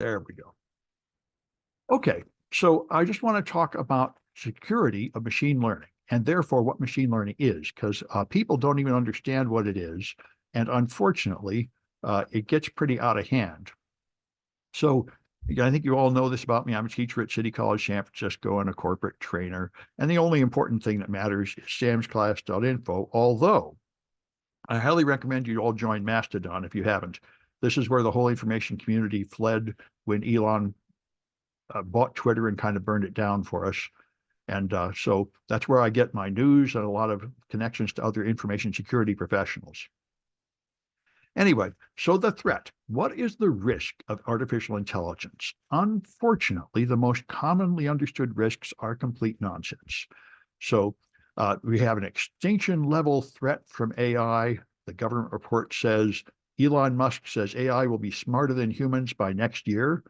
There we go. Okay, so I just want to talk about security of machine learning and therefore what machine learning is, because people don't even understand what it is. And unfortunately, it gets pretty out of hand. So I think you all know this about me. I'm a teacher at City College San Francisco and a corporate trainer. And the only important thing that matters is samsclass.info, although I highly recommend you all join Mastodon if you haven't. This is where the whole information community fled when Elon bought Twitter and kind of burned it down for us. And so that's where I get my news and a lot of connections to other information security professionals. Anyway, so the threat. What is the risk of artificial intelligence? Unfortunately, the most commonly understood risks are complete nonsense. So we have an extinction level threat from AI. The government report says Elon Musk says AI will be smarter than humans by next year.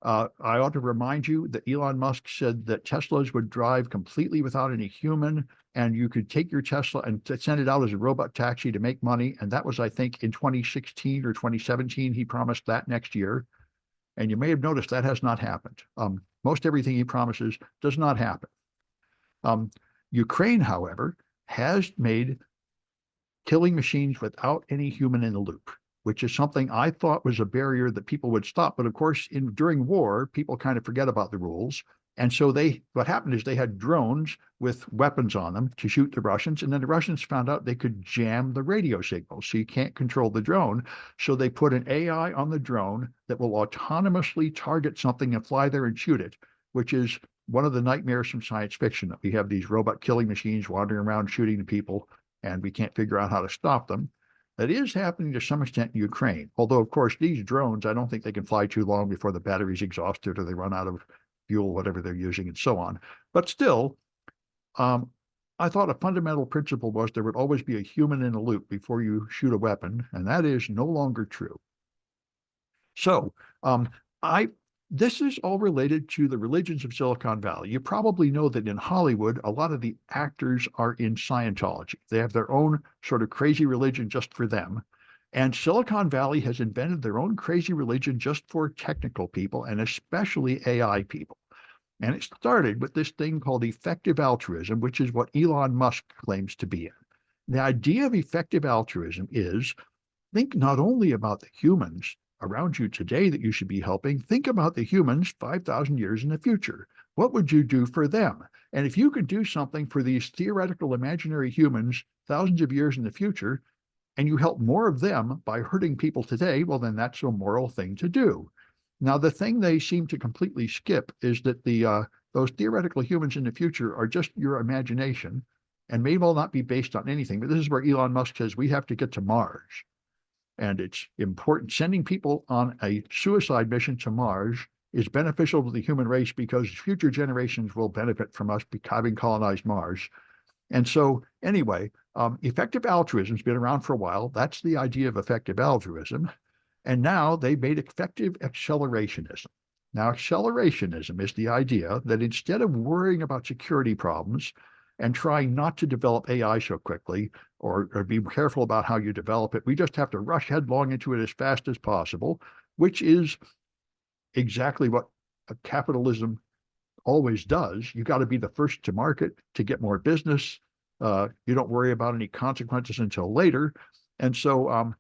I ought to remind you that Elon Musk said that Teslas would drive completely without any human, and you could take your Tesla and send it out as a robot taxi to make money. And that was, I think, in 2016 or 2017. He promised that next year. And you may have noticed that has not happened. Most everything he promises does not happen. Ukraine, however, has made killing machines without any human in the loop, which is something I thought was a barrier that people would stop. But of course, during war, people kind of forget about the rules. And so what happened is they had drones with weapons on them to shoot the Russians. And then the Russians found out they could jam the radio signals. So you can't control the drone. So they put an AI on the drone that will autonomously target something and fly there and shoot it, which is one of the nightmares from science fiction, that we have these robot killing machines wandering around shooting the people, and we can't figure out how to stop them. That is happening to some extent in Ukraine. Although, of course, these drones, I don't think they can fly too long before the battery's exhausted or they run out of fuel, whatever they're using, and so on. But still, I thought a fundamental principle was there would always be a human in the loop before you shoot a weapon, and that is no longer true. So this is all related to the religions of Silicon Valley. You probably know that in Hollywood, a lot of the actors are in Scientology. They have their own sort of crazy religion just for them. And Silicon Valley has invented their own crazy religion just for technical people, and especially AI people. And it started with this thing called effective altruism, which is what Elon Musk claims to be in. The idea of effective altruism is think not only about the humans around you today that you should be helping, think about the humans 5,000 years in the future. What would you do for them? And if you could do something for these theoretical imaginary humans thousands of years in the future, and you help more of them by hurting people today, well, then that's a moral thing to do. Now, the thing they seem to completely skip is that those theoretical humans in the future are just your imagination and may well not be based on anything. But this is where Elon Musk says we have to get to Mars. And it's important. Sending people on a suicide mission to Mars is beneficial to the human race because future generations will benefit from us having colonized Mars. And so anyway, effective altruism has been around for a while. That's the idea of effective altruism. And now they made effective accelerationism. Now, accelerationism is the idea that instead of worrying about security problems and trying not to develop AI so quickly, or be careful about how you develop it, we just have to rush headlong into it as fast as possible, which is exactly what capitalism always does. You got to be the first to market to get more business. You don't worry about any consequences until later. And so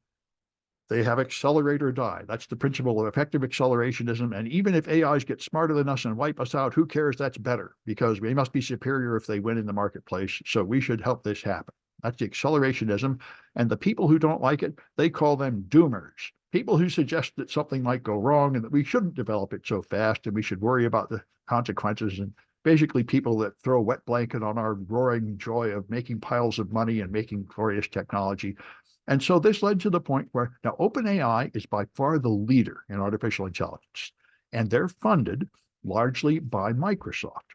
they have accelerate or die. That's the principle of effective accelerationism. And even if AIs get smarter than us and wipe us out, who cares? That's better because they must be superior if they win in the marketplace. So we should help this happen. That's the accelerationism. And the people who don't like it, they call them doomers. People who suggest that something might go wrong and that we shouldn't develop it so fast and we should worry about the consequences. And basically people that throw a wet blanket on our roaring joy of making piles of money and making glorious technology. And so this led to the point where now OpenAI is by far the leader in artificial intelligence, and they're funded largely by Microsoft.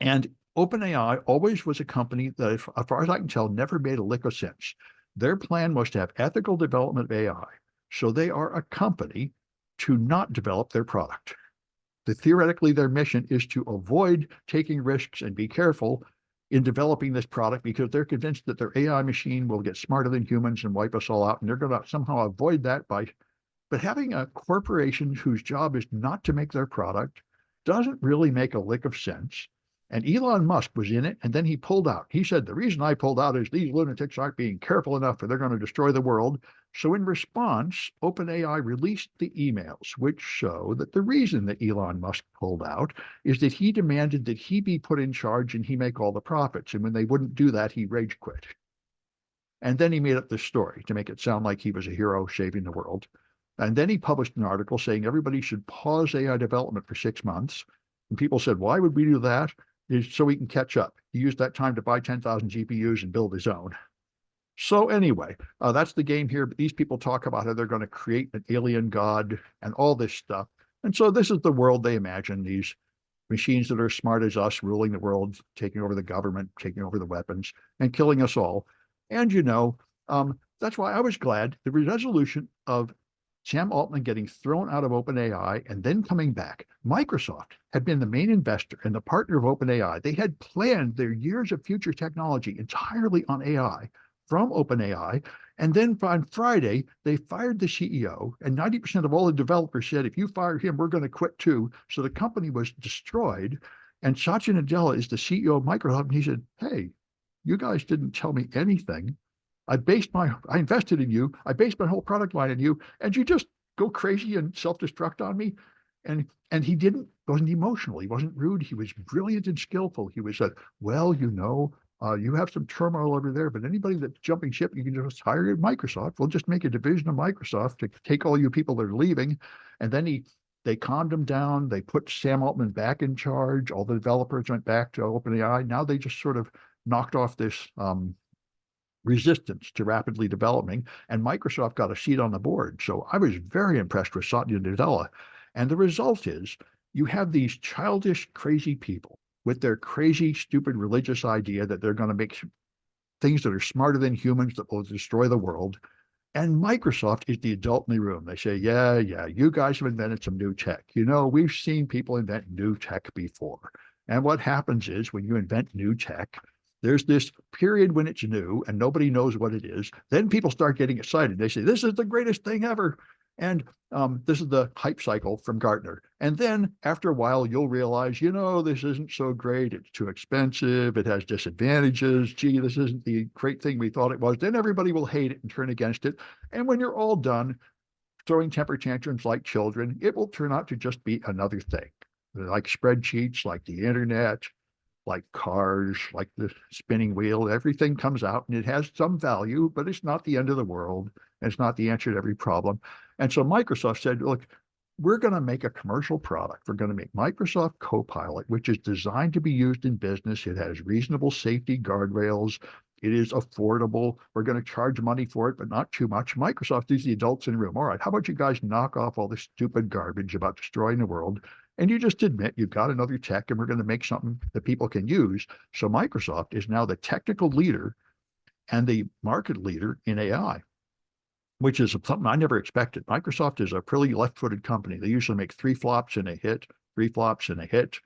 And OpenAI always was a company that, as far as I can tell, never made a lick of sense. Their plan was to have ethical development of AI. So they are a company to not develop their product. Theoretically, their mission is to avoid taking risks and be careful in developing this product because they're convinced that their AI machine will get smarter than humans and wipe us all out. And they're going to somehow avoid that by But having a corporation whose job is not to make their product doesn't really make a lick of sense. And Elon Musk was in it, and then he pulled out. He said, the reason I pulled out is these lunatics aren't being careful enough or they're going to destroy the world. So in response, OpenAI released the emails, which show that the reason that Elon Musk pulled out is that he demanded that he be put in charge and he make all the profits. And when they wouldn't do that, he rage quit. And then he made up this story to make it sound like he was a hero saving the world. And then he published an article saying everybody should pause AI development for 6 months. And people said, why would we do that? Is so he can catch up. He used that time to buy 10,000 GPUs and build his own. So anyway, that's the game here. But these people talk about how they're going to create an alien god and all this stuff. And so this is the world they imagine, these machines that are smart as us ruling the world, taking over the government, taking over the weapons, and killing us all. And that's why I was glad the resolution of Sam Altman getting thrown out of OpenAI and then coming back. Microsoft had been the main investor and the partner of OpenAI. They had planned their years of future technology entirely on AI from OpenAI. And then on Friday, they fired the CEO, and 90% of all the developers said, if you fire him, we're going to quit too. So the company was destroyed. And Satya Nadella is the CEO of Microsoft, and he said, hey, you guys didn't tell me anything. I invested in you. I based my whole product line on you, and you just go crazy and self-destruct on me. And he wasn't emotional. He wasn't rude. He was brilliant and skillful. He was said, well, you have some turmoil over there, but anybody that's jumping ship, you can just hire at Microsoft. We'll just make a division of Microsoft to take all you people that are leaving. And then they calmed him down. They put Sam Altman back in charge. All the developers went back to OpenAI. Now they just sort of knocked off this resistance to rapidly developing, and Microsoft got a seat on the board. So I was very impressed with Satya Nadella. And the result is you have these childish, crazy people with their crazy, stupid religious idea that they're going to make things that are smarter than humans that will destroy the world. And Microsoft is the adult in the room. They say, yeah, you guys have invented some new tech. We've seen people invent new tech before. And what happens is when you invent new tech, there's this period when it's new and nobody knows what it is. Then people start getting excited. They say, this is the greatest thing ever. And this is the hype cycle from Gartner. And then after a while, you'll realize, this isn't so great. It's too expensive. It has disadvantages. Gee, this isn't the great thing we thought it was. Then everybody will hate it and turn against it. And when you're all done throwing temper tantrums like children, it will turn out to just be another thing, like spreadsheets, like the internet, like cars, like the spinning wheel. Everything comes out and it has some value, but it's not the end of the world. It's not the answer to every problem. And so Microsoft said, look, we're going to make a commercial product. We're going to make Microsoft Copilot, which is designed to be used in business. It has reasonable safety guardrails. It is affordable. We're going to charge money for it, but not too much. Microsoft is the adults in the room. All right, how about you guys knock off all this stupid garbage about destroying the world? And you just admit you've got another tech and we're going to make something that people can use. So Microsoft is now the technical leader and the market leader in AI, which is something I never expected. Microsoft is a pretty left-footed company. They usually make 3 flops and a hit, 3 flops and a hit,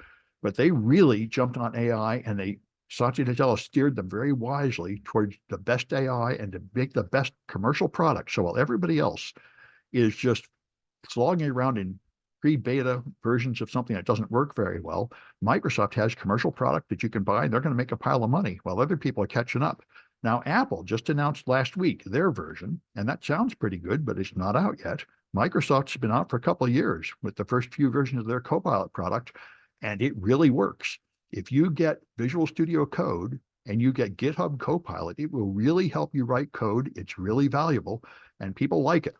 but they really jumped on AI, and Satya Nadella steered them very wisely towards the best AI and to make the best commercial product. So while everybody else is just slogging around in pre-beta versions of something that doesn't work very well, Microsoft has commercial product that you can buy, and they're going to make a pile of money while other people are catching up. Now, Apple just announced last week their version, and that sounds pretty good, but it's not out yet. Microsoft's been out for a couple of years with the first few versions of their Copilot product, and it really works. If you get Visual Studio Code and you get GitHub Copilot, it will really help you write code. It's really valuable, and people like it.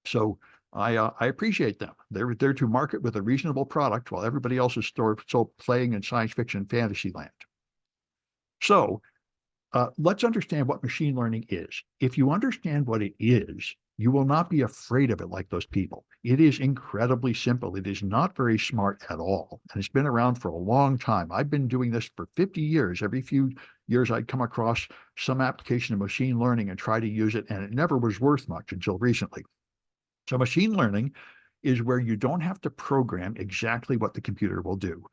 So I appreciate them. They're there to market with a reasonable product while everybody else is still playing in science fiction fantasy land. So let's understand what machine learning is. If you understand what it is, you will not be afraid of it like those people. It is incredibly simple. It is not very smart at all. And it's been around for a long time. I've been doing this for 50 years. Every few years, I'd come across some application of machine learning and try to use it, and it never was worth much until recently. So machine learning is where you don't have to program exactly what the computer will do.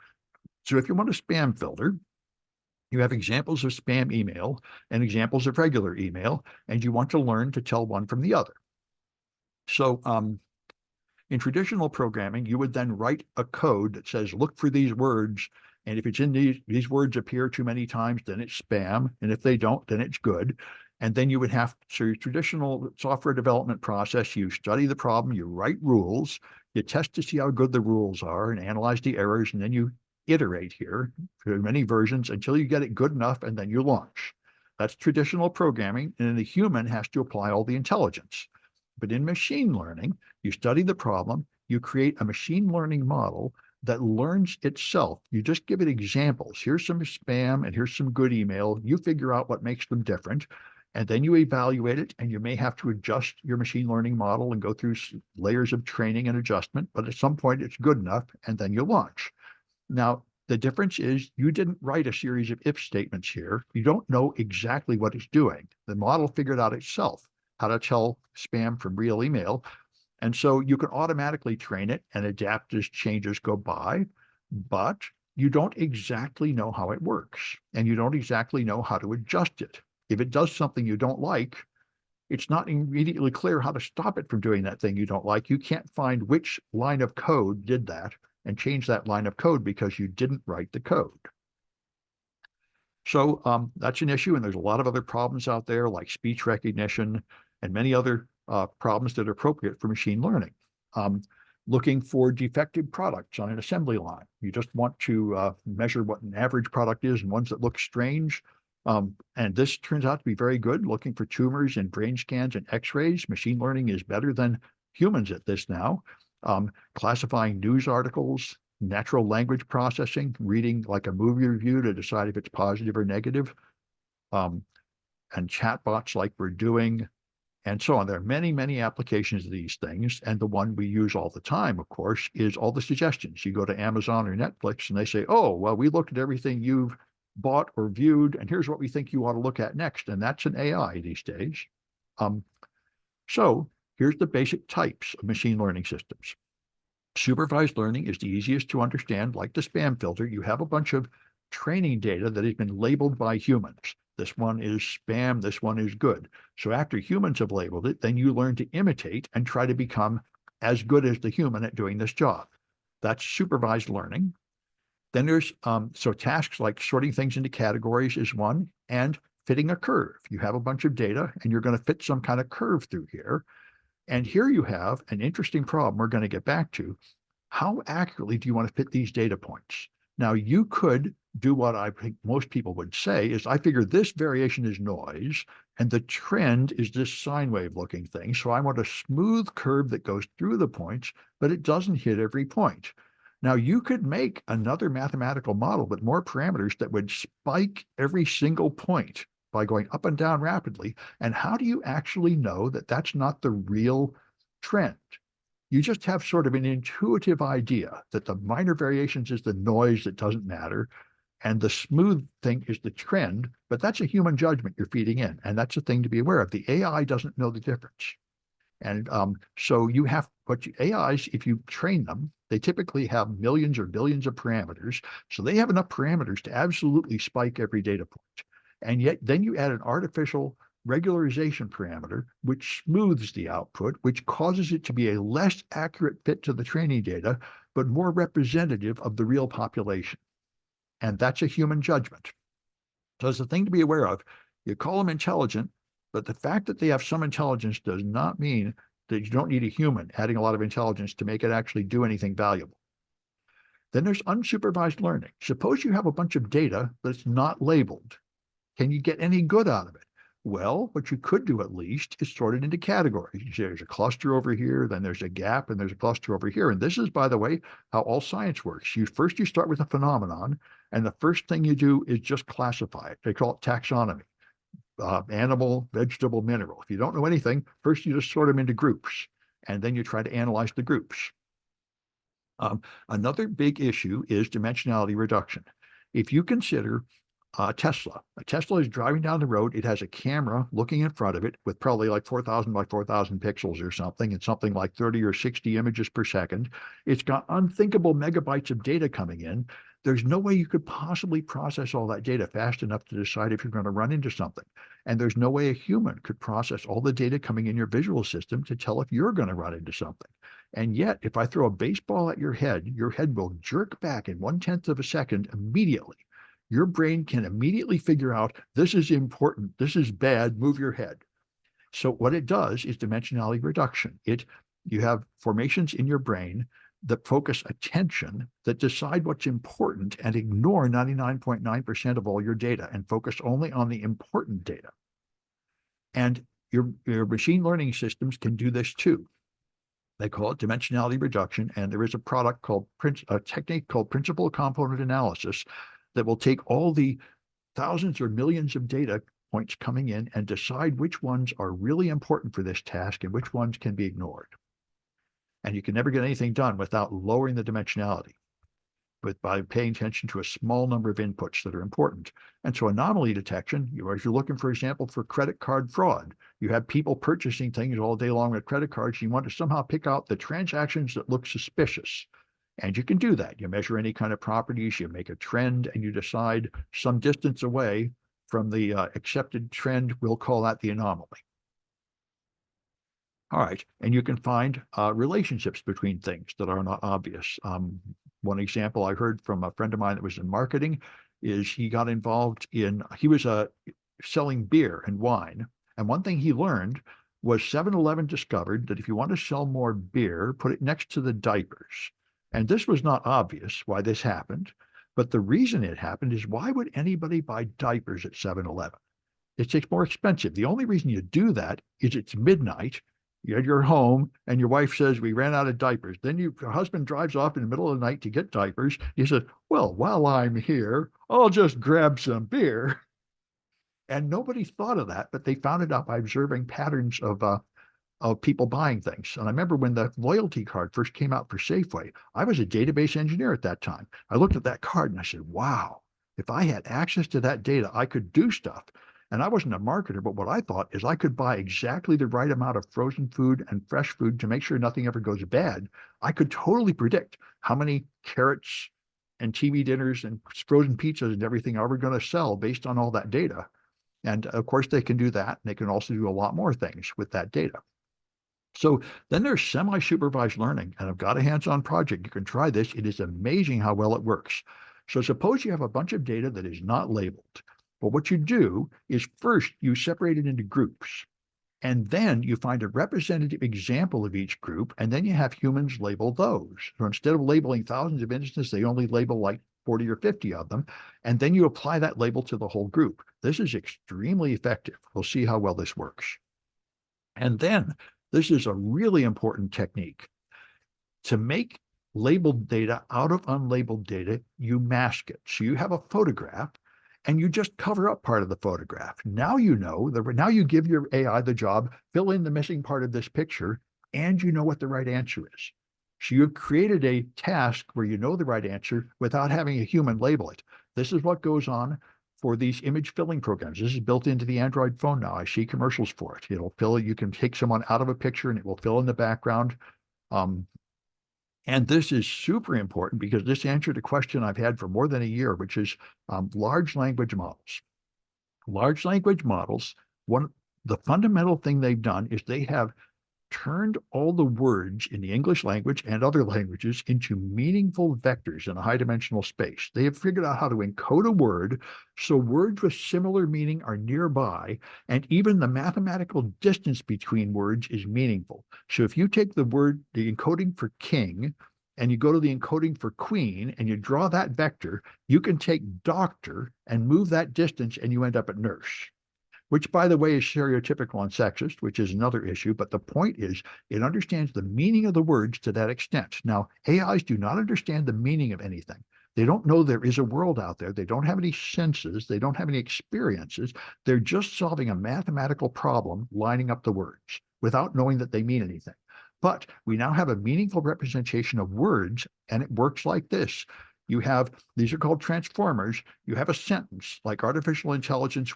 So if you want a spam filter, you have examples of spam email and examples of regular email, and you want to learn to tell one from the other. So in traditional programming, you would then write a code that says, look for these words. And if it's in these words appear too many times, then it's spam. And if they don't, then it's good. And then you would have, so your traditional software development process, you study the problem, you write rules, you test to see how good the rules are and analyze the errors, and then you iterate here through many versions until you get it good enough, and then you launch. That's traditional programming, and then the human has to apply all the intelligence. But in machine learning, you study the problem, you create a machine learning model that learns itself. You just give it examples. Here's some spam and here's some good email. You figure out what makes them different, and then you evaluate it, and you may have to adjust your machine learning model and go through layers of training and adjustment, but at some point it's good enough, and then you launch. Now, the difference is you didn't write a series of if statements here. You don't know exactly what it's doing. The model figured out itself how to tell spam from real email. And so you can automatically train it and adapt as changes go by, but you don't exactly know how it works, and you don't exactly know how to adjust it. If it does something you don't like, it's not immediately clear how to stop it from doing that thing you don't like. You can't find which line of code did that and change that line of code because you didn't write the code. So that's an issue, and there's a lot of other problems out there like speech recognition and many other problems that are appropriate for machine learning. Looking for defective products on an assembly line. You just want to measure what an average product is and ones that look strange. And this turns out to be very good. Looking for tumors in brain scans and x-rays. Machine learning is better than humans at this now. Classifying news articles, natural language processing, reading like a movie review to decide if it's positive or negative, and chatbots like we're doing, and so on. There are many, many applications of these things. And the one we use all the time, of course, is all the suggestions. You go to Amazon or Netflix and they say, oh, well, we looked at everything you've bought or viewed, and here's what we think you ought to look at next. And that's an AI these days. So here's the basic types of machine learning systems. Supervised learning is the easiest to understand, like the spam filter. You have a bunch of training data that has been labeled by humans. This one is spam, this one is good. So after humans have labeled it, then you learn to imitate and try to become as good as the human at doing this job. That's supervised learning. Then there's, so tasks like sorting things into categories is one, and fitting a curve. You have a bunch of data and you're going to fit some kind of curve through here. And here you have an interesting problem we're going to get back to. How accurately do you want to fit these data points? Now, you could do what I think most people would say is, I figure this variation is noise, and the trend is this sine wave looking thing. So I want a smooth curve that goes through the points, but it doesn't hit every point. Now, you could make another mathematical model with more parameters that would spike every single point by going up and down rapidly. And how do you actually know that that's not the real trend? You just have sort of an intuitive idea that the minor variations is the noise that doesn't matter, and the smooth thing is the trend, but that's a human judgment you're feeding in, and that's a thing to be aware of. The AI doesn't know the difference. And so you have, but AIs, if you train them, they typically have millions or billions of parameters. So they have enough parameters to absolutely spike every data point. And yet then you add an artificial regularization parameter, which smooths the output, which causes it to be a less accurate fit to the training data, but more representative of the real population. And that's a human judgment. So it's a thing to be aware of. You call them intelligent, but the fact that they have some intelligence does not mean that you don't need a human adding a lot of intelligence to make it actually do anything valuable. Then there's unsupervised learning. Suppose you have a bunch of data that's not labeled. Can you get any good out of it? Well, what you could do at least is sort it into categories. There's a cluster over here, then there's a gap, and there's a cluster over here. And this is, by the way, how all science works. You start with a phenomenon, and the first thing you do is just classify it. They call it taxonomy. Animal, vegetable, mineral. If you don't know anything, first you just sort them into groups, and then you try to analyze the groups. Another big issue is dimensionality reduction. If you consider Tesla. A Tesla is driving down the road. It has a camera looking in front of it with probably like 4,000 by 4,000 pixels or something, and something like 30 or 60 images per second. It's got unthinkable megabytes of data coming in. There's no way you could possibly process all that data fast enough to decide if you're going to run into something. And there's no way a human could process all the data coming in your visual system to tell if you're going to run into something. And yet, if I throw a baseball at your head will jerk back in 1/10 of a second immediately. Your brain can immediately figure out this is important, this is bad, move your head. So what it does is dimensionality reduction. You have formations in your brain that focus attention, that decide what's important and ignore 99.9% of all your data and focus only on the important data. And your machine learning systems can do this too. They call it dimensionality reduction, and there is a technique called principal component analysis that will take all the thousands or millions of data points coming in and decide which ones are really important for this task and which ones can be ignored. And you can never get anything done without lowering the dimensionality, but by paying attention to a small number of inputs that are important. And so anomaly detection, if you're looking, for example, for credit card fraud, you have people purchasing things all day long with credit cards. You want to somehow pick out the transactions that look suspicious. And you can do that. You measure any kind of properties, you make a trend, and you decide some distance away from the accepted trend. We'll call that the anomaly. All right. And you can find relationships between things that are not obvious. One example I heard from a friend of mine that was in marketing is he got involved he was selling beer and wine. And one thing he learned was 7-Eleven discovered that if you want to sell more beer, put it next to the diapers. And this was not obvious why this happened, but the reason it happened is, why would anybody buy diapers at 7-Eleven? It's more expensive. The only reason you do that is it's midnight, you're at your home, and your wife says, we ran out of diapers. Then your husband drives off in the middle of the night to get diapers. He says, well, while I'm here, I'll just grab some beer. And nobody thought of that, but they found it out by observing patterns of people buying things. And I remember when the loyalty card first came out for Safeway, I was a database engineer at that time. I looked at that card and I said, wow, if I had access to that data, I could do stuff. And I wasn't a marketer, but what I thought is I could buy exactly the right amount of frozen food and fresh food to make sure nothing ever goes bad. I could totally predict how many carrots and TV dinners and frozen pizzas and everything are we going to sell based on all that data. And of course, they can do that. And they can also do a lot more things with that data. So then there's semi-supervised learning, and I've got a hands-on project. You can try this. It is amazing how well it works. So suppose you have a bunch of data that is not labeled. But what you do is, first you separate it into groups, and then you find a representative example of each group, and then you have humans label those. So instead of labeling thousands of instances, they only label like 40 or 50 of them, and then you apply that label to the whole group. This is extremely effective. We'll see how well this works. And then this is a really important technique. To make labeled data out of unlabeled data, you mask it. So you have a photograph and you just cover up part of the photograph. Now you know, now you give your AI the job, fill in the missing part of this picture, and you know what the right answer is. So you've created a task where you know the right answer without having a human label it. This is what goes on for these image filling programs. This is built into the Android phone now. I see commercials for it. It'll fill it. You can take someone out of a picture and it will fill in the background. And this is super important because this answered a question I've had for more than a year, which is large language models. Large language models, the fundamental thing they've done is they have turned all the words in the English language and other languages into meaningful vectors in a high-dimensional space. They have figured out how to encode a word so words with similar meaning are nearby, and even the mathematical distance between words is meaningful. So if you take the encoding for king, and you go to the encoding for queen, and you draw that vector, you can take doctor and move that distance, and you end up at nurse. Which, by the way, is stereotypical and sexist, which is another issue. But the point is, it understands the meaning of the words to that extent. Now, AIs do not understand the meaning of anything. They don't know there is a world out there. They don't have any senses. They don't have any experiences. They're just solving a mathematical problem, lining up the words without knowing that they mean anything. But we now have a meaningful representation of words, and it works like this. these are called transformers. You have a sentence like artificial intelligence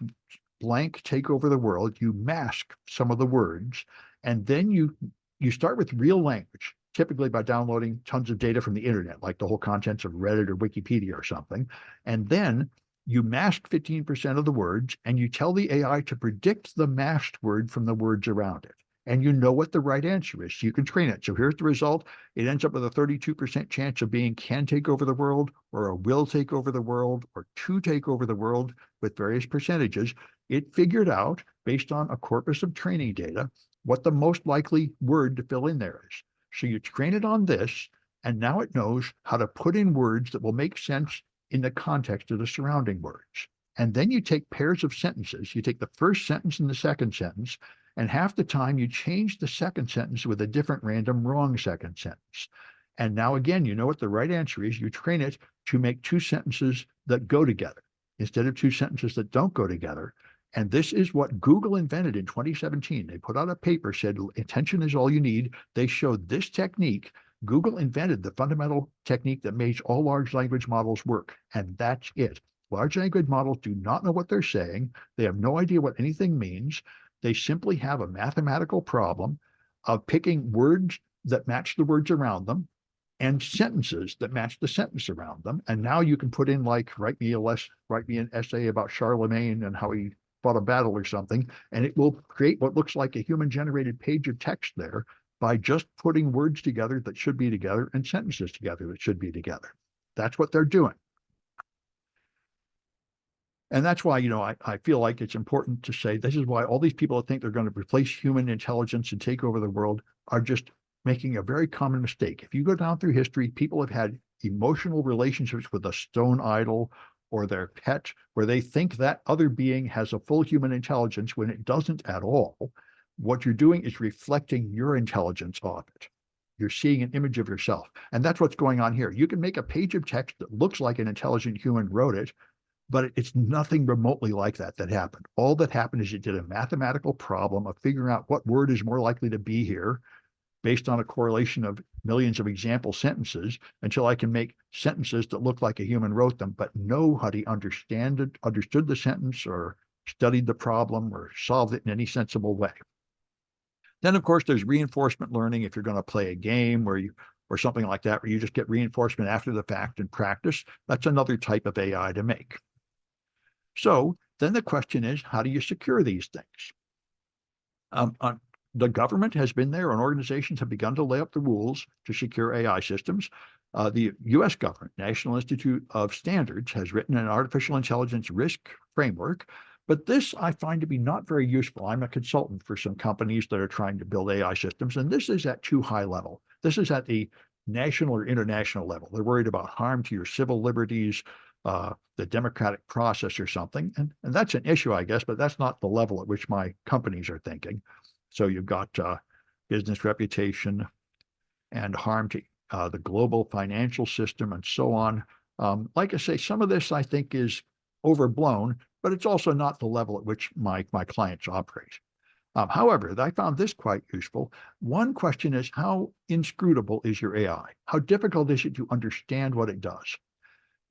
blank take over the world. You mask some of the words, and then you start with real language, typically by downloading tons of data from the internet, like the whole contents of Reddit or Wikipedia or something. And then you mask 15% of the words, and you tell the AI to predict the masked word from the words around it. And you know what the right answer is. So you can train it. So here's the result. It ends up with a 32% chance of being can take over the world, or a will take over the world, or to take over the world with various percentages. It figured out, based on a corpus of training data, what the most likely word to fill in there is. So you train it on this, and now it knows how to put in words that will make sense in the context of the surrounding words. And then you take pairs of sentences. You take the first sentence and the second sentence, and half the time you change the second sentence with a different random wrong second sentence. And now again, you know what the right answer is. You train it to make two sentences that go together instead of two sentences that don't go together. And this is what Google invented in 2017. They put out a paper, said attention is all you need. They showed this technique. Google invented the fundamental technique that makes all large language models work, and that's it. Large language models do not know what they're saying. They have no idea what anything means. They simply have a mathematical problem of picking words that match the words around them and sentences that match the sentence around them. And now you can put in, like, write me an essay about Charlemagne and how he fought a battle or something, and it will create what looks like a human-generated page of text there by just putting words together that should be together and sentences together that should be together. That's what they're doing. And that's why, I feel like it's important to say this is why all these people that think they're going to replace human intelligence and take over the world are just making a very common mistake. If you go down through history, people have had emotional relationships with a stone idol or their pet where they think that other being has a full human intelligence when it doesn't at all. What you're doing is reflecting your intelligence off it. You're seeing an image of yourself. And that's what's going on here. You can make a page of text that looks like an intelligent human wrote it, but it's nothing remotely like that happened. All that happened is it did a mathematical problem of figuring out what word is more likely to be here based on a correlation of millions of example sentences until I can make sentences that look like a human wrote them, but nobody understood the sentence or studied the problem or solved it in any sensible way. Then, of course, there's reinforcement learning. If you're going to play a game or something like that, where you just get reinforcement after the fact and practice, that's another type of AI to make. So then the question is, how do you secure these things? The government has been there, and organizations have begun to lay up the rules to secure AI systems. The U.S. government, National Institute of Standards, has written an artificial intelligence risk framework, but this I find to be not very useful. I'm a consultant for some companies that are trying to build AI systems, and this is at too high level. This is at the national or international level. They're worried about harm to your civil liberties, the democratic process or something. And that's an issue, I guess, but that's not the level at which my companies are thinking. So you've got business reputation and harm to the global financial system and so on. Like I say, some of this I think is overblown, but it's also not the level at which my clients operate. However, I found this quite useful. One question is, how inscrutable is your AI? How difficult is it to understand what it does?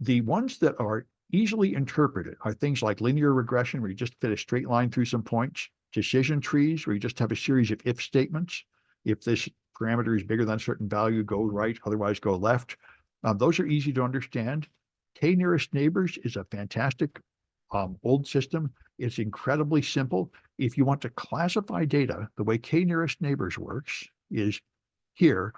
The ones that are easily interpreted are things like linear regression, where you just fit a straight line through some points, decision trees, where you just have a series of if statements. If this parameter is bigger than a certain value, go right, otherwise go left. Those are easy to understand. K-nearest neighbors is a fantastic old system. It's incredibly simple. If you want to classify data, the way K-nearest neighbors works is here.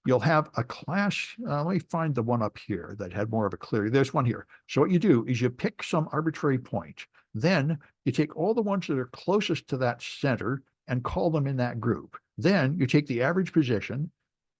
You'll have a class. Let me find the one up here that had more of a clear. There's one here. So what you do is you pick some arbitrary point. Then you take all the ones that are closest to that center and call them in that group. Then you take the average position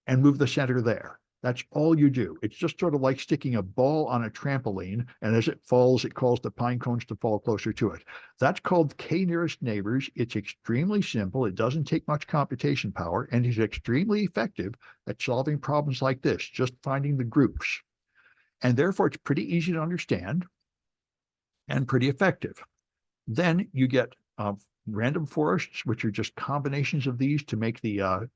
and move the center there. That's all you do. It's just sort of like sticking a ball on a trampoline, and as it falls, it calls the pine cones to fall closer to it. That's called K-nearest neighbors. It's extremely simple. It doesn't take much computation power, and it's extremely effective at solving problems like this, just finding the groups. And therefore, it's pretty easy to understand and pretty effective. Then you get random forests, which are just combinations of these to make the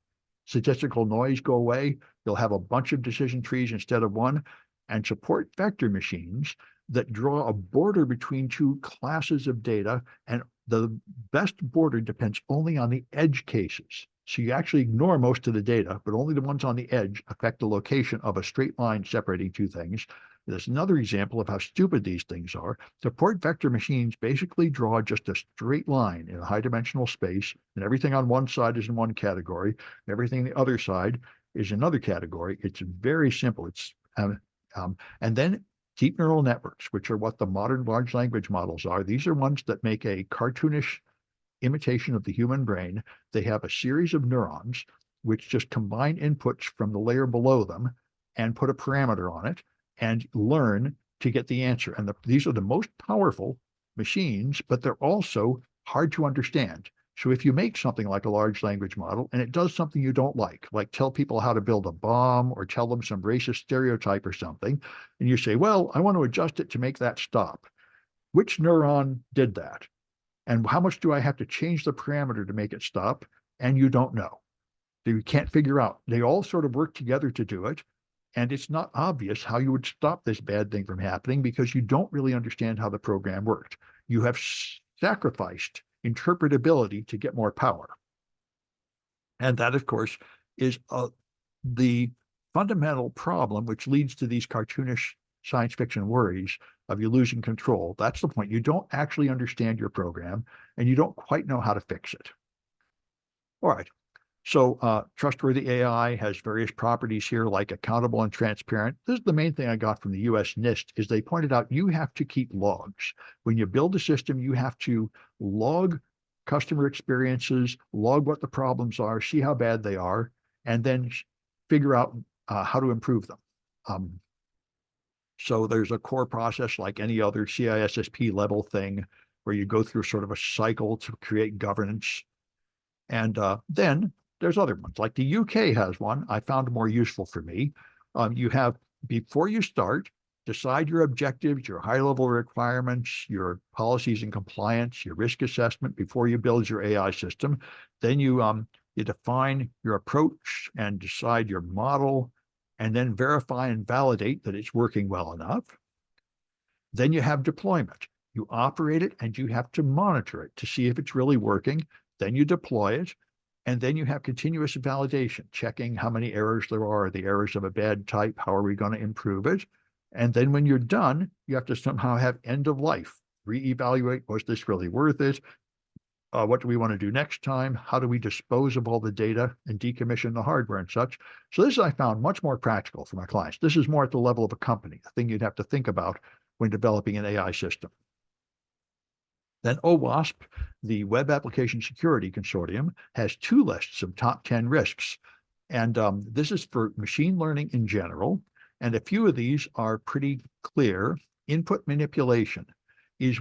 statistical noise go away. You'll have a bunch of decision trees instead of one. and support vector machines that draw a border between two classes of data, and the best border depends only on the edge cases. So you actually ignore most of the data, but only the ones on the edge affect the location of a straight line separating two things. There's another example of how stupid these things are. Support vector machines basically draw just a straight line in a high-dimensional space, and everything on one side is in one category, and everything on the other side is another category. It's very simple. And then deep neural networks, which are what the modern large language models are. These are ones that make a cartoonish imitation of the human brain. They have a series of neurons which just combine inputs from the layer below them and put a parameter on it and learn to get the answer. And these are the most powerful machines, but they're also hard to understand. So if you make something like a large language model and it does something you don't like tell people how to build a bomb or tell them some racist stereotype or something, and you say, well, I want to adjust it to make that stop. Which neuron did that? And how much do I have to change the parameter to make it stop? And you don't know. You can't figure out. They all sort of work together to do it. And it's not obvious how you would stop this bad thing from happening because you don't really understand how the program worked. You have sacrificed interpretability to get more power. And that, of course, is the fundamental problem which leads to these cartoonish science fiction worries of you losing control. That's the point. You don't actually understand your program, and you don't quite know how to fix it. All right. So trustworthy AI has various properties here, like accountable and transparent. This is the main thing I got from the US NIST, is they pointed out you have to keep logs. When you build a system, you have to log customer experiences, log what the problems are, see how bad they are, and then figure out how to improve them. So there's a core process like any other CISSP level thing where you go through sort of a cycle to create governance. And then there's other ones, like the UK has one I found more useful for me. You have, before you start, decide your objectives, your high-level requirements, your policies and compliance, your risk assessment before you build your AI system. Then you define your approach and decide your model, and then verify and validate that it's working well enough. Then you have deployment. You operate it and you have to monitor it to see if it's really working. Then you deploy it. And then you have continuous validation, checking how many errors there are, the errors of a bad type, how are we going to improve it? And then when you're done, you have to somehow have end of life, reevaluate, was this really worth it? What do we want to do next time? How do we dispose of all the data and decommission the hardware and such? So this I found much more practical for my clients. This is more at the level of a company, a thing you'd have to think about when developing an AI system. Then OWASP, the Web Application Security Consortium, has two lists of top 10 risks. And this is for machine learning in general. And a few of these are pretty clear. Input manipulation is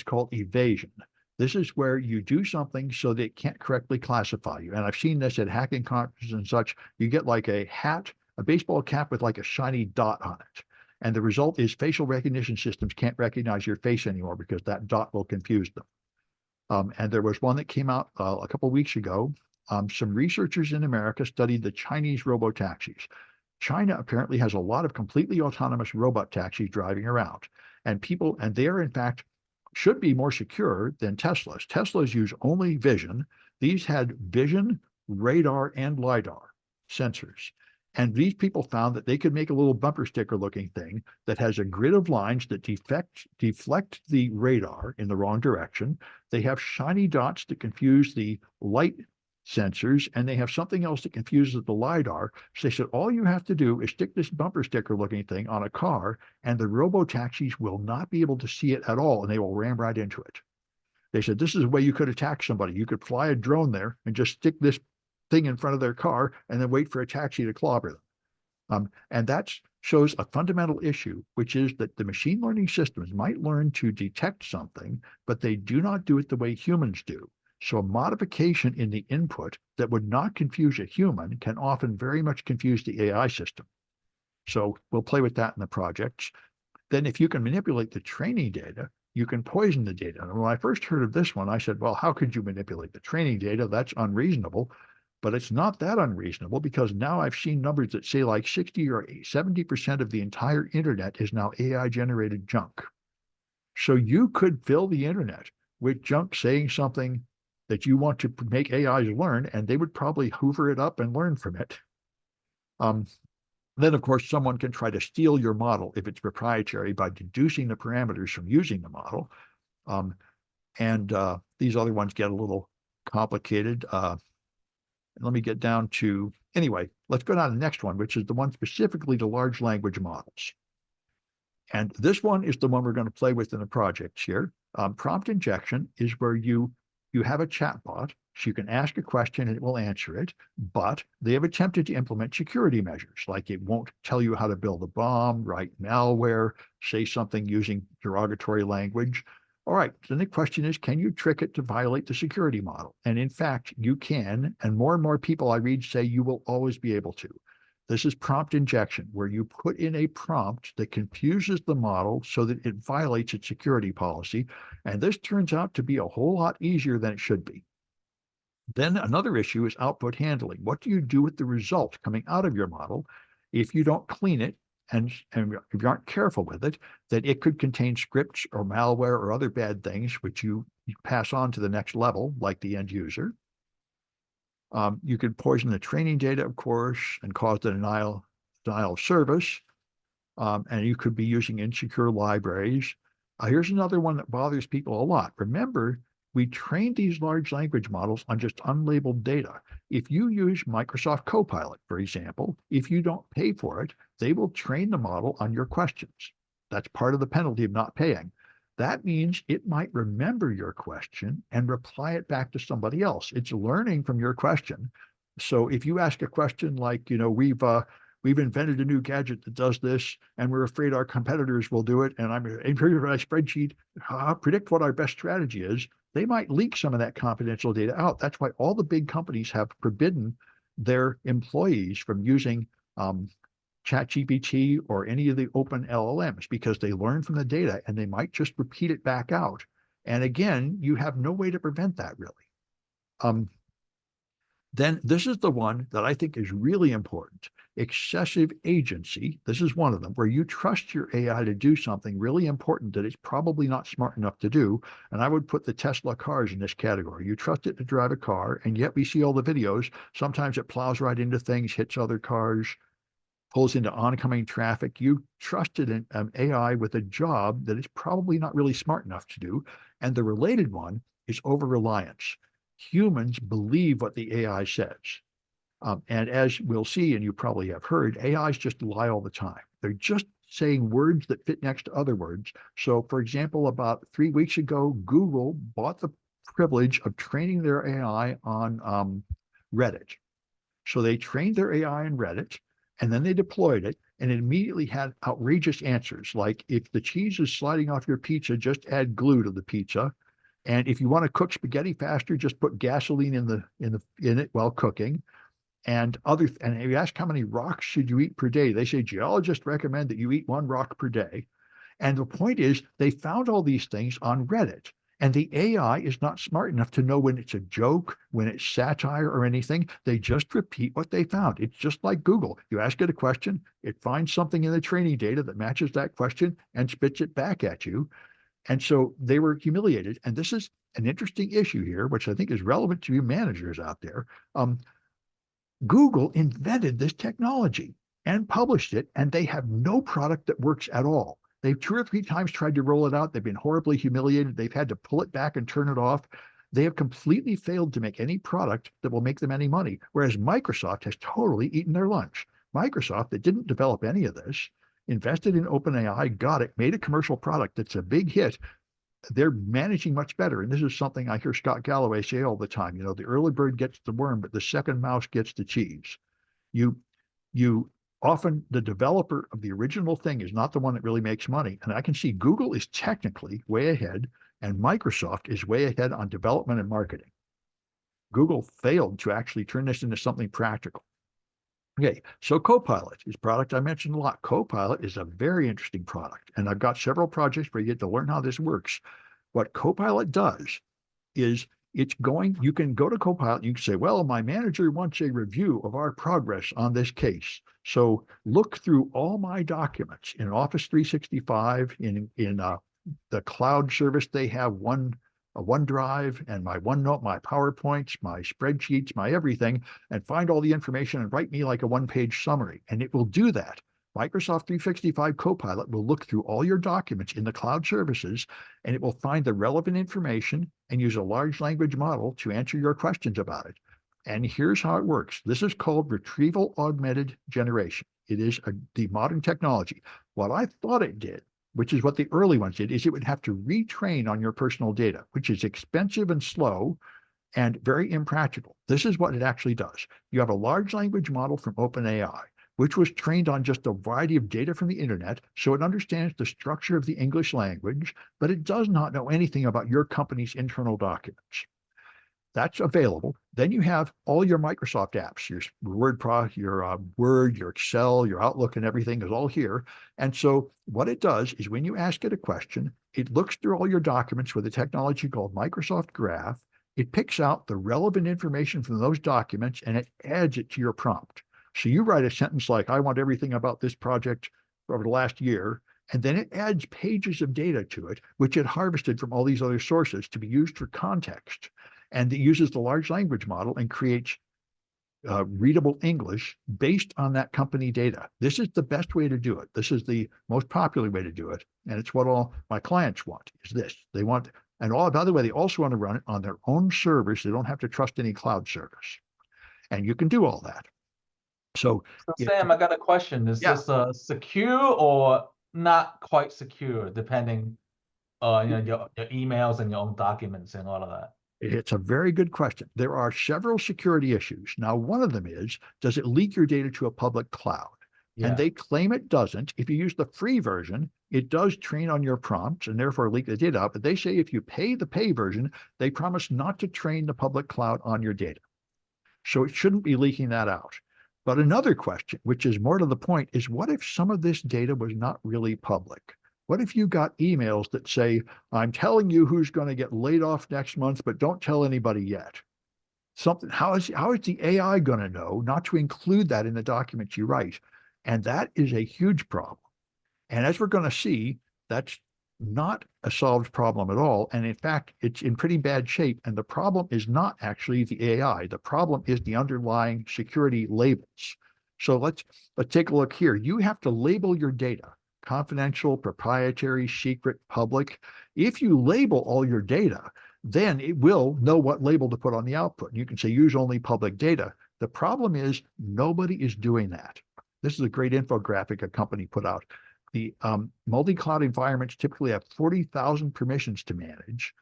called evasion. This is where you do something so that it can't correctly classify you. And I've seen this at hacking conferences and such. You get like a hat, a baseball cap with like a shiny dot on it. And the result is facial recognition systems can't recognize your face anymore because that dot will confuse them. And there was one that came out a couple of weeks ago. Some researchers in America studied the Chinese robo-taxis. China apparently has a lot of completely autonomous robot taxis driving around. And they are, in fact, should be more secure than Teslas. Teslas use only vision. These had vision, radar, and LiDAR sensors. And these people found that they could make a little bumper sticker looking thing that has a grid of lines that deflect the radar in the wrong direction. They have shiny dots that confuse the light sensors, and they have something else that confuses the LiDAR. So they said, all you have to do is stick this bumper sticker looking thing on a car, and the robo-taxis will not be able to see it at all, and they will ram right into it. They said, this is a way you could attack somebody. You could fly a drone there and just stick this thing in front of their car and then wait for a taxi to clobber them. And that shows a fundamental issue, which is that the machine learning systems might learn to detect something, but they do not do it the way humans do. So a modification in the input that would not confuse a human can often very much confuse the AI system. So we'll play with that in the projects. Then if you can manipulate the training data, you can poison the data. And when I first heard of this one, I said, well, how could you manipulate the training data? That's unreasonable. But it's not that unreasonable because now I've seen numbers that say like 60 or 70% of the entire internet is now AI generated junk. So you could fill the internet with junk saying something that you want to make AIs learn, and they would probably hoover it up and learn from it. Um, then, of course, someone can try to steal your model if it's proprietary by deducing the parameters from using the model. And these other ones get a little complicated. Let me get down to, anyway, let's go down to the next one, which is the one specifically to large language models. And this one is the one we're going to play with in the project here. Prompt injection is where you have a chatbot, so you can ask a question and it will answer it, but they have attempted to implement security measures, like it won't tell you how to build a bomb, write malware, say something using derogatory language. All right, then the question is, can you trick it to violate the security model? And in fact, you can, and more people I read say you will always be able to. This is prompt injection, where you put in a prompt that confuses the model so that it violates its security policy. And this turns out to be a whole lot easier than it should be. Then another issue is output handling. What do you do with the result coming out of your model if you don't clean it and if you aren't careful with it, that it could contain scripts or malware or other bad things which you pass on to the next level, like the end user. You could poison the training data, of course, and cause the denial of service. And you could be using insecure libraries. Here's another one that bothers people a lot. Remember, we trained these large language models on just unlabeled data. If you use Microsoft Copilot, for example, if you don't pay for it, they will train the model on your questions. That's part of the penalty of not paying. That means it might remember your question and reply it back to somebody else. It's learning from your question. So if you ask a question like, we've invented a new gadget that does this, and we're afraid our competitors will do it, and I'm in my spreadsheet, predict what our best strategy is, they might leak some of that confidential data out. That's why all the big companies have forbidden their employees from using ChatGPT or any of the open LLMs, because they learn from the data and they might just repeat it back out. And again, you have no way to prevent that, really. Then this is the one that I think is really important. Excessive agency. This is one of them, where you trust your AI to do something really important that it's probably not smart enough to do. And I would put the Tesla cars in this category. You trust it to drive a car, and yet we see all the videos. Sometimes it plows right into things, hits other cars, pulls into oncoming traffic. You trusted an AI with a job that it's probably not really smart enough to do. And the related one is over-reliance. Humans believe what the AI says. And as we'll see, and you probably have heard, AIs just lie all the time. They're just saying words that fit next to other words. So, for example, about 3 weeks ago, Google bought the privilege of training their AI on Reddit. So they trained their AI in Reddit, and then they deployed it, and it immediately had outrageous answers, like if the cheese is sliding off your pizza, just add glue to the pizza. And if you want to cook spaghetti faster, just put gasoline in it while cooking. And if you ask how many rocks should you eat per day, they say geologists recommend that you eat 1 rock per day. And the point is, they found all these things on Reddit. And the AI is not smart enough to know when it's a joke, when it's satire or anything. They just repeat what they found. It's just like Google. You ask it a question, it finds something in the training data that matches that question and spits it back at you. And so they were humiliated. And this is an interesting issue here, which I think is relevant to you managers out there. Google invented this technology and published it, and they have no product that works at all. They've 2 or 3 times tried to roll it out. They've been horribly humiliated. They've had to pull it back and turn it off. They have completely failed to make any product that will make them any money, whereas Microsoft has totally eaten their lunch. Microsoft, that didn't develop any of this, invested in OpenAI, got it, made a commercial product that's a big hit. They're managing much better. And this is something I hear Scott Galloway say all the time. The early bird gets the worm, but the second mouse gets the cheese. You often, the developer of the original thing is not the one that really makes money. And I can see Google is technically way ahead, and Microsoft is way ahead on development and marketing. Google failed to actually turn this into something practical. Okay, so Copilot is a product I mentioned a lot. Copilot is a very interesting product, and I've got several projects where you get to learn how this works. What Copilot does is You can go to Copilot, you can say, well, my manager wants a review of our progress on this case. So look through all my documents in Office 365, in the cloud service they have, a OneDrive and my OneNote, my PowerPoints, my spreadsheets, my everything, and find all the information and write me like a one-page summary. And it will do that. Microsoft 365 Copilot will look through all your documents in the cloud services, and it will find the relevant information and use a large language model to answer your questions about it. And here's how it works. This is called retrieval augmented generation. It is the modern technology. What I thought it did, which is what the early ones did, is it would have to retrain on your personal data, which is expensive and slow and very impractical. This is what it actually does. You have a large language model from OpenAI, which was trained on just a variety of data from the internet, so it understands the structure of the English language, but it does not know anything about your company's internal documents. That's available. Then you have all your Microsoft apps, your Word, your Excel, your Outlook, and everything is all here. And so what it does is when you ask it a question, it looks through all your documents with a technology called Microsoft Graph. It picks out the relevant information from those documents and it adds it to your prompt. So you write a sentence like, I want everything about this project over the last year, and then it adds pages of data to it, which it harvested from all these other sources to be used for context. And it uses the large language model and creates readable English based on that company data. This is the best way to do it. This is the most popular way to do it. And it's what all my clients want, is this. They want, and all, by the way, they also want to run it on their own servers. They don't have to trust any cloud service. And you can do all that. So Sam, I got a question. Is yeah, this secure or not quite secure, depending your emails and your own documents and all of that? it's a very good question. There are several security issues. Now, one of them is, does it leak your data to a public cloud? And Yeah. they claim it doesn't. If you use the free version, it does train on your prompts and therefore leak the data out. But they say if you pay the pay version, they promise not to train the public cloud on your data. So it shouldn't be leaking that out. But another question, which is more to the point, is what if some of this data was not really public? What if you got emails that say, I'm telling you who's going to get laid off next month, but don't tell anybody yet? How is the AI going to know not to include that in the documents you write? And that is a huge problem. And as we're going to see, that's not a solved problem at all. And in fact, it's in pretty bad shape. And the problem is not actually the AI. The problem is the underlying security labels. So let's take a look here. You have to label your data: confidential, proprietary, secret, public. If you label all your data, then it will know what label to put on the output. You can say use only public data. The problem is nobody is doing that. This is a great infographic a company put out. The multi-cloud environments typically have 40,000 permissions to manage,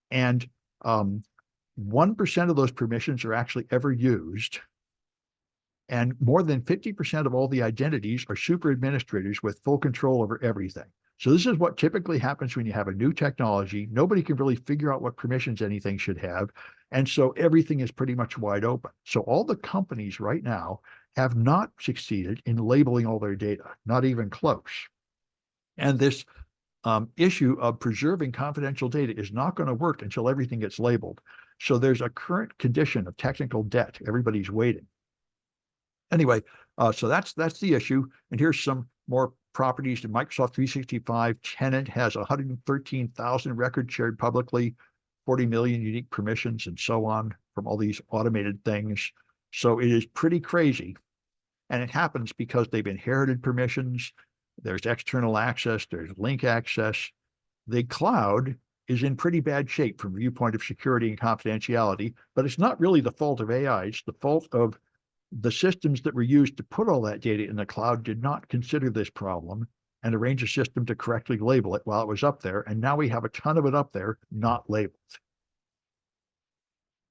and 1% of those permissions are actually ever used. And more than 50% of all the identities are super administrators with full control over everything. So this is what typically happens when you have a new technology. Nobody can really figure out what permissions anything should have. And so everything is pretty much wide open. So all the companies right now have not succeeded in labeling all their data, not even close. And this issue of preserving confidential data is not going to work until everything gets labeled. So there's a current condition of technical debt. Everybody's waiting. Anyway, so that's the issue. And here's some more properties in Microsoft 365. Tenant has 113,000 records shared publicly, 40 million unique permissions, and so on from all these automated things. So it is pretty crazy. And it happens because they've inherited permissions. There's external access, there's link access. The cloud is in pretty bad shape from the viewpoint of security and confidentiality, but it's not really the fault of AI. It's the fault of the systems that were used to put all that data in the cloud did not consider this problem and arrange a system to correctly label it while it was up there. And now we have a ton of it up there, not labeled.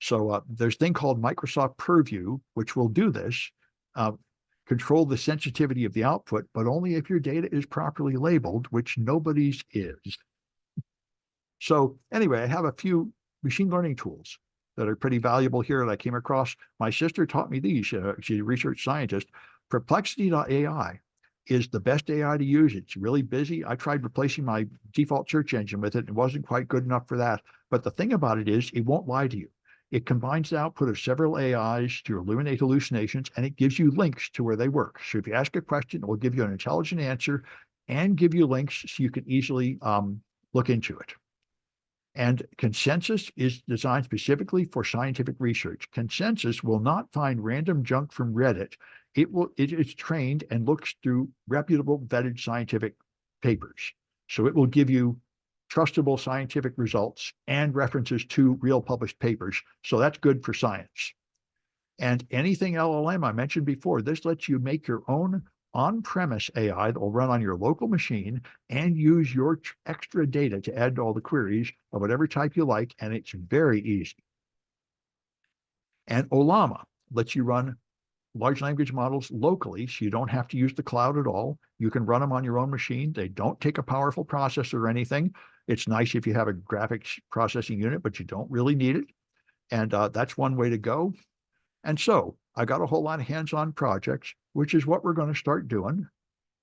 So there's a thing called Microsoft Purview, which will do this. Control the sensitivity of the output, but only if your data is properly labeled, which nobody's is. So anyway, I have a few machine learning tools that are pretty valuable here that I came across. My sister taught me these. She's a research scientist. Perplexity.ai is the best AI to use. It's really busy. I tried replacing my default search engine with it. It wasn't quite good enough for that. But the thing about it is it won't lie to you. It combines the output of several AIs to eliminate hallucinations, and it gives you links to where they work. So if you ask a question, it will give you an intelligent answer and give you links so you can easily look into it. And Consensus is designed specifically for scientific research. Consensus will not find random junk from Reddit. It is trained and looks through reputable, vetted scientific papers. So it will give you trustable scientific results and references to real published papers. So that's good for science. And anything LLM I mentioned before, this lets you make your own on-premise AI that will run on your local machine and use your extra data to add to all the queries of whatever type you like, and it's very easy. And Olama lets you run large language models locally, so you don't have to use the cloud at all. You can run them on your own machine. They don't take a powerful processor or anything. It's nice if you have a graphics processing unit, but you don't really need it. And that's one way to go. And so I got a whole lot of hands-on projects, which is what we're going to start doing.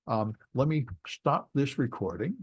Let me stop this recording.